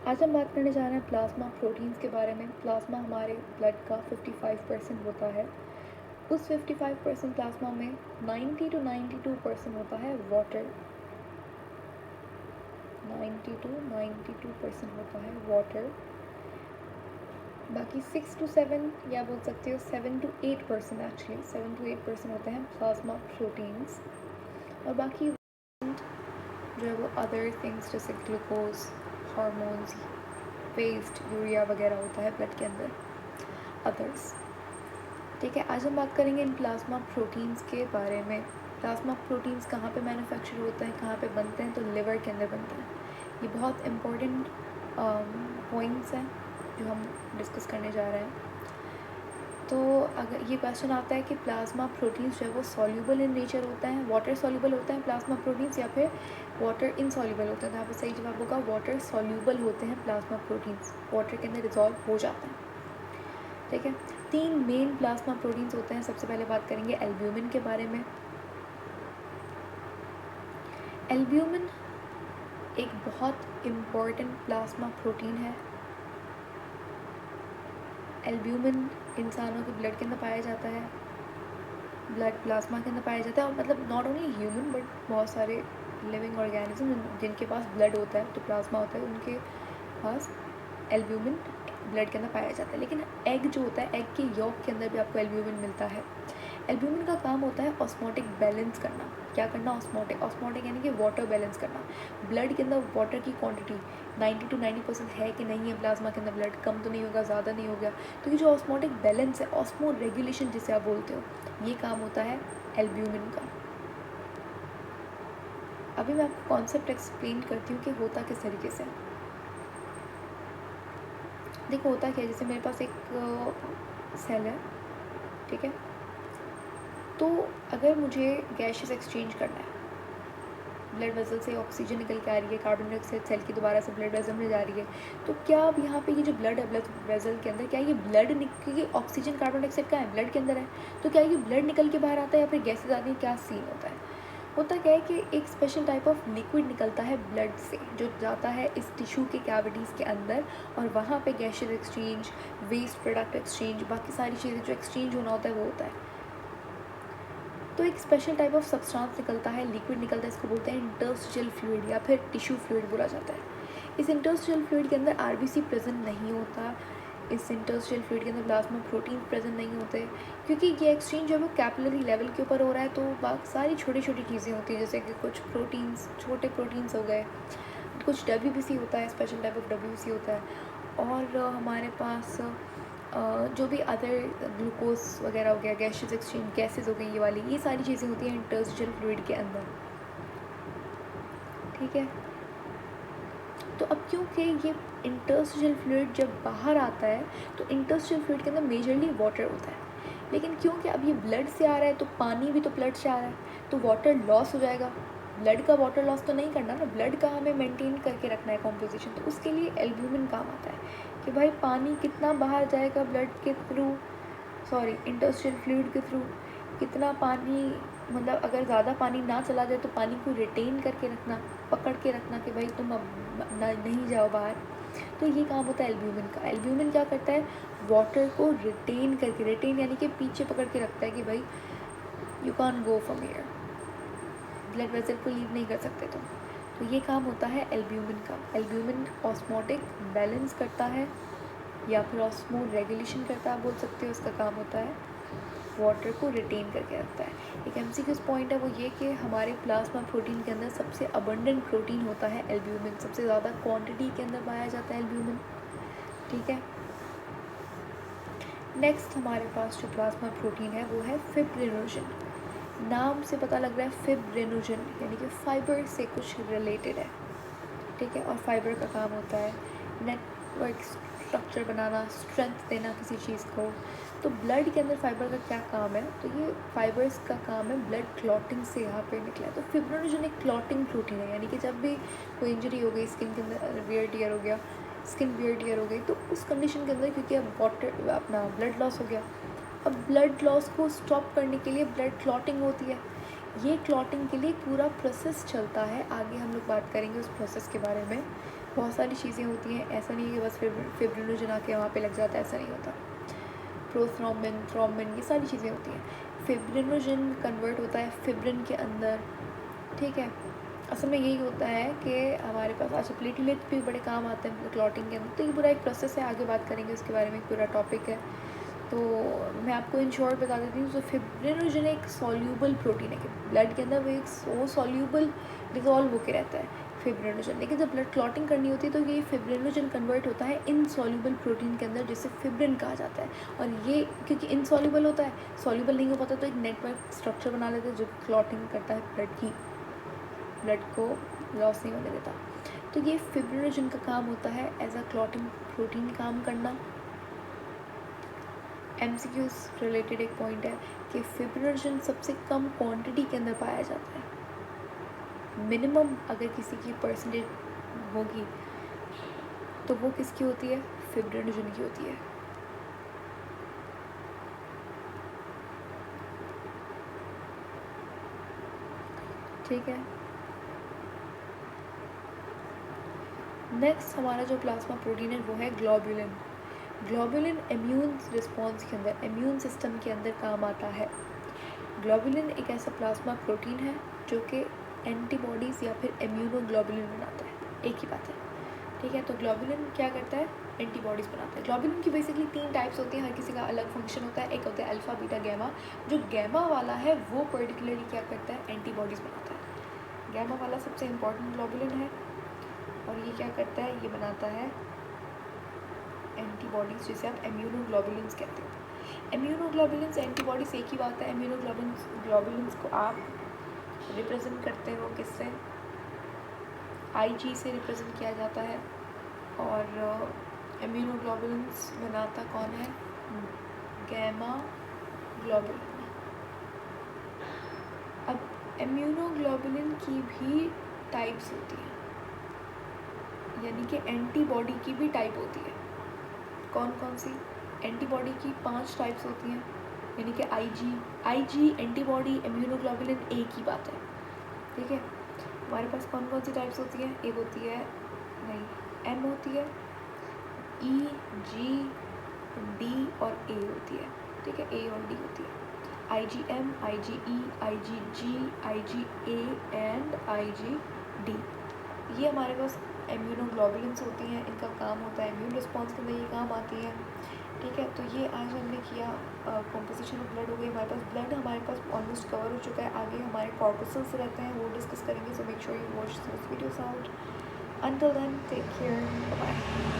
आज हम बात करने जा रहे हैं प्लाज्मा प्रोटीन्स के बारे में। प्लाज्मा हमारे ब्लड का 55% होता है। उस 55% प्लाज्मा में 90 to 92% होता है वाटर। 90 to 92% होता है वाटर। बाकी 6 to 7 या बोल सकते हो 7 to 8%, एक्चुअली 7 to 8% होते हैं प्लाज्मा प्रोटीन्स। और बाकी जो है वो अदर थिंग्स जैसे ग्लूकोज, हार्मोन्स, वेस्ट, यूरिया वगैरह होता है ब्लड के अंदर, अदर्स। ठीक है, आज हम बात करेंगे इन प्लाज्मा प्रोटीन्स के बारे में। प्लाज्मा प्रोटीन्स कहाँ पे मैन्युफैक्चर होते हैं, कहाँ पे बनते हैं? तो लिवर के अंदर बनते हैं। ये बहुत इम्पोर्टेंट पॉइंट्स हैं जो हम डिस्कस करने जा रहे हैं। तो अगर ये क्वेश्चन आता है कि प्लाज्मा प्रोटीन्स जो है वो सॉल्यूबल इन नेचर होता है, वाटर सॉल्यूबल होता है प्लाज्मा प्रोटीन्स, या फिर वाटर इनसॉल्यूबल होता है? तो यहाँ पे सही जवाब होगा वाटर सॉल्यूबल होते हैं प्लाज्मा प्रोटीन्स, वाटर के अंदर डिजॉल्व हो जाते हैं। ठीक है, 3 मेन प्लाज्मा प्रोटीन्स होते हैं। सबसे पहले बात करेंगे एल्ब्यूमिन के बारे में। एल्ब्यूमिन एक बहुत इम्पॉर्टेंट प्लाज्मा प्रोटीन है। एल्ब्यूमिन इंसानों के ब्लड के अंदर पाया जाता है, ब्लड प्लाज्मा के अंदर पाया जाता है। और मतलब नॉट ओनली ह्यूमन बट बहुत सारे लिविंग ऑर्गेनिज्म जिनके पास ब्लड होता है तो प्लाज्मा होता है, उनके पास एल्ब्यूमिन ब्लड के अंदर पाया जाता है। लेकिन एग जो होता है, एग के यॉक के अंदर भी आपको एल्ब्यूमिन मिलता है। एल्ब्यूमिन का काम होता है ऑस्मोटिक बैलेंस करना। क्या करना? ऑस्मोटिक। ऑस्मोटिक यानी कि वाटर बैलेंस करना। ब्लड के अंदर वाटर की क्वांटिटी 90 to 90% है कि नहीं है प्लाज्मा के अंदर, ब्लड कम तो नहीं होगा, ज़्यादा नहीं हो गया। तो ये जो ऑस्मोटिक बैलेंस है, ऑस्मो रेगुलेशन जिसे आप बोलते हो, ये काम होता है एल्ब्यूमिन का। अभी मैं आपको कॉन्सेप्ट एक्सप्लेन करती हूँ कि होता किस तरीके से। देखो होता क्या है, जैसे मेरे पास एक सेल है, ठीक है, तो अगर मुझे गैसेस एक्सचेंज करना है, ब्लड वेसल से ऑक्सीजन निकल के आ रही है, कार्बन डाइऑक्साइड सेल की दोबारा से ब्लड वेसल में जा रही है, तो क्या अब यहाँ पे ये जो ब्लड है, ब्लड वेसल के अंदर, क्या ये ब्लड क्योंकि ऑक्सीजन कार्बन डाइऑक्साइड का है, ब्लड के अंदर है, तो क्या ये ब्लड निकल के बाहर आता है या फिर गैसेज आती है? क्या सीन होता है? होता क्या है कि एक स्पेशल टाइप ऑफ लिक्विड निकलता है ब्लड से, जो जाता है इस टिश्यू के कैविटीज़ के अंदर, और वहाँ पे gases exchange, waste product exchange, बाकी सारी चीज़ें जो एक्सचेंज होना होता है वो होता है। तो एक स्पेशल टाइप ऑफ सब्सटेंस निकलता है, लिक्विड निकलता है, इसको बोलते हैं इंटरस्टिशियल फ्लूइड या फिर टिश्यू फ्लूइड बोला जाता है। इस इंटरस्टिशियल फ्लूइड के अंदर आरबीसी प्रेजेंट नहीं होता, इस इंटरस्टिशियल फ्लूइड के अंदर प्लाज्मा प्रोटीन प्रेजेंट नहीं होते, क्योंकि ये एक्सचेंज जो है वो कैपिलरी लेवल के ऊपर हो रहा है। तो बाकी सारी छोटी छोटी चीज़ें होती हैं, जैसे कि कुछ प्रोटीन्स, छोटे प्रोटीन्स हो गए, कुछ डब्ल्यूबीसी होता है, स्पेशल टाइप ऑफ डब्ल्यूबीसी होता है, और हमारे पास जो भी अदर ग्लूकोज वगैरह हो गया, गैसेस एक्सचेंज, गैसेस हो गई, ये वाली, ये सारी चीज़ें होती हैं इंटरस्टिशियल फ्लूइड के अंदर। ठीक है, तो अब क्योंकि ये इंटरस्टिशियल फ्लूइड जब बाहर आता है तो इंटरस्टिशियल फ्लूइड के अंदर मेजरली वाटर होता है, लेकिन क्योंकि अब ये ब्लड से आ रहा है तो पानी भी तो ब्लड से आ रहा है, तो वाटर लॉस हो जाएगा। ब्लड का वाटर लॉस तो नहीं करना ना, ब्लड का हमें मेंटेन करके रखना है कॉम्पोजिशन, तो उसके लिए एल्ब्यूमिन काम आता है कि भाई पानी कितना बाहर जाएगा ब्लड के थ्रू, सॉरी इंटरस्टिशियल फ्लूइड के थ्रू, कितना पानी, मतलब अगर ज़्यादा पानी ना चला जाए तो पानी को रिटेन करके रखना, पकड़ के रखना कि भाई तुम अब नहीं जाओ बाहर। तो ये काम होता है एल्ब्यूमिन का। एल्ब्यूमिन क्या करता है? वाटर को रिटेन करके, रिटेन यानी कि पीछे पकड़ के रखता है कि भाई you can go from here, blood vessel को लीव नहीं कर सकते तुम। तो ये काम होता है एल्ब्यूमिन का। एल्ब्यूमिन ऑस्मोटिक बैलेंस करता है या फिर ऑस्मो रेगुलेशन करता है, आप बोल सकते हो। इसका काम होता है वाटर को रिटेन करके रखता है। एक एमसीक्यूज़ पॉइंट है वो ये कि हमारे प्लाज्मा प्रोटीन के अंदर सबसे अबंडेंट प्रोटीन होता है एल्ब्यूमिन, सबसे ज़्यादा क्वांटिटी के अंदर पाया जाता है एल्ब्यूमिन। ठीक है, नेक्स्ट हमारे पास जो प्लाज्मा प्रोटीन है वो है फिब्रिनोजन। नाम से पता लग रहा है फिब्रिनोजन यानी कि फाइबर से कुछ रिलेटेड है। ठीक है, और फाइबर का काम होता है नेटवर्क स्ट्रक्चर बनाना, स्ट्रेंथ देना किसी चीज़ को। तो ब्लड के अंदर फाइबर का क्या काम है? तो ये फाइबर्स का काम है ब्लड क्लॉटिंग से यहाँ पे निकला है। तो फिब्रिनोजन एक क्लॉटिंग प्रोटीन है, यानी कि जब भी कोई इंजरी हो गई, स्किन के अंदर वियर टियर हो गया, स्किन वियर टियर हो गई, तो उस कंडीशन के अंदर क्योंकि अब वाटर अपना ब्लड लॉस हो गया, अब ब्लड लॉस को स्टॉप करने के लिए ब्लड क्लॉटिंग होती है, ये क्लॉटिंग के लिए पूरा प्रोसेस चलता है, आगे हम लोग बात करेंगे उस प्रोसेस के बारे में। बहुत सारी चीज़ें होती हैं, ऐसा नहीं है कि बस फिब्रिनोजन आके वहाँ पे लग जाता है, ऐसा नहीं होता। प्रोथ्रोम्बिन, थ्रोम्बिन, ये सारी चीज़ें होती हैं। फिब्रिनोजन कन्वर्ट होता है फिब्रिन के अंदर, ठीक है। असल में यही होता है कि हमारे पास अच्छा प्लेटलेट भी बड़े काम आते हैं क्लॉटिंग के अंदर, तो ये पूरा एक प्रोसेस है, आगे बात करेंगे उसके बारे में, पूरा टॉपिक है। तो मैं आपको इन शॉर्ट बता देती हूँ। तो फिब्रिनोजन एक सॉल्यूबल प्रोटीन है कि ब्लड के अंदर वो एक वो सॉल्यूबल डिजॉल्व होकर रहता है फिब्रिनोजन, लेकिन जब ब्लड क्लॉटिंग करनी होती है तो ये फिब्रिनोजन कन्वर्ट होता है इनसॉल्यूबल प्रोटीन के अंदर, जिसे फिब्रिन कहा जाता है। और ये क्योंकि इनसॉल्यूबल होता है, सॉल्यूबल नहीं हो पाता, तो एक नेटवर्क स्ट्रक्चर बना लेते हैं जो क्लॉटिंग करता है ब्लड को लॉस नहीं होने देता। तो ये फिब्रिनोजन का काम होता है एज अ क्लॉटिंग प्रोटीन काम करना। MCQs रिलेटेड एक पॉइंट है कि फिब्रिनोजन सबसे कम क्वांटिटी के अंदर पाया जाता है। मिनिमम अगर किसी की परसेंटेज होगी तो वो किसकी होती है, फिब्रिनोजन की होती है। ठीक है। नेक्स्ट हमारा जो प्लाज्मा प्रोटीन है वो है ग्लोबुलिन। ग्लोबुलिन इम्यून रिस्पॉन्स के अंदर, इम्यून सिस्टम के अंदर काम आता है। ग्लोबुलिन एक ऐसा प्लाज्मा प्रोटीन है जो कि एंटीबॉडीज़ या फिर इम्यूनोग्लोबुलिन बनाता है, एक ही बात है, ठीक है। तो ग्लोबुलिन क्या करता है, एंटीबॉडीज़ बनाता है। ग्लोबुलिन की बेसिकली 3 टाइप्स होती हैं, हर किसी का अलग फंक्शन होता है। एक होता है अल्फ़ा, बीटा, गैमा। जो गैमा वाला है वो पर्टिकुलरली क्या करता है, एंटीबॉडीज़ बनाता है। गैमा वाला सबसे इम्पॉर्टेंट ग्लोबुलिन है और ये क्या करता है, ये बनाता है एंटीबॉडीज़, जिसे आप इम्यूनोग्लोबुलिन्स कहते हैं। इम्यूनोग्लोबुलिन्स एंटीबॉडीज एक ही बात है। इम्यूनोग्लोबुलिन्स को आप रिप्रेजेंट करते हो किससे, IG से रिप्रेजेंट किया जाता है। और इम्यूनोग्लोबुलिन्स बनाता कौन है, गैमा ग्लोबुलिन। अब इम्यूनोग्लोबुलिन की भी टाइप्स होती हैं, यानी कि एंटीबॉडी की भी टाइप होती है। कौन कौन सी, एंटीबॉडी की 5 टाइप्स होती हैं, यानी कि IG एंटीबॉडी, इम्यूनोग्लोबुलिन एक ही बात है, ठीक है। हमारे पास कौन कौन सी टाइप्स होती हैं, एक होती है नहीं M होती है, E, G, D और A होती है, ठीक है, A और D होती है। IgM, IgE, IgG, IgA and IgD, ये हमारे पास इम्यूनोग्लोबुलिन्स होती हैं। इनका काम होता है इम्यून रिस्पॉन्स के अंदर ये काम आती हैं, ठीक है। तो ये आज हमने किया कॉम्पोजिशन ऑफ ब्लड हो गई हमारे पास। ब्लड हमारे पास ऑलमोस्ट कवर हो चुका है, आगे हमारे कॉर्पसल्स रहते हैं, वो डिस्कस करेंगे। So make sure you watch this videos out. Until then, take care. Bye bye.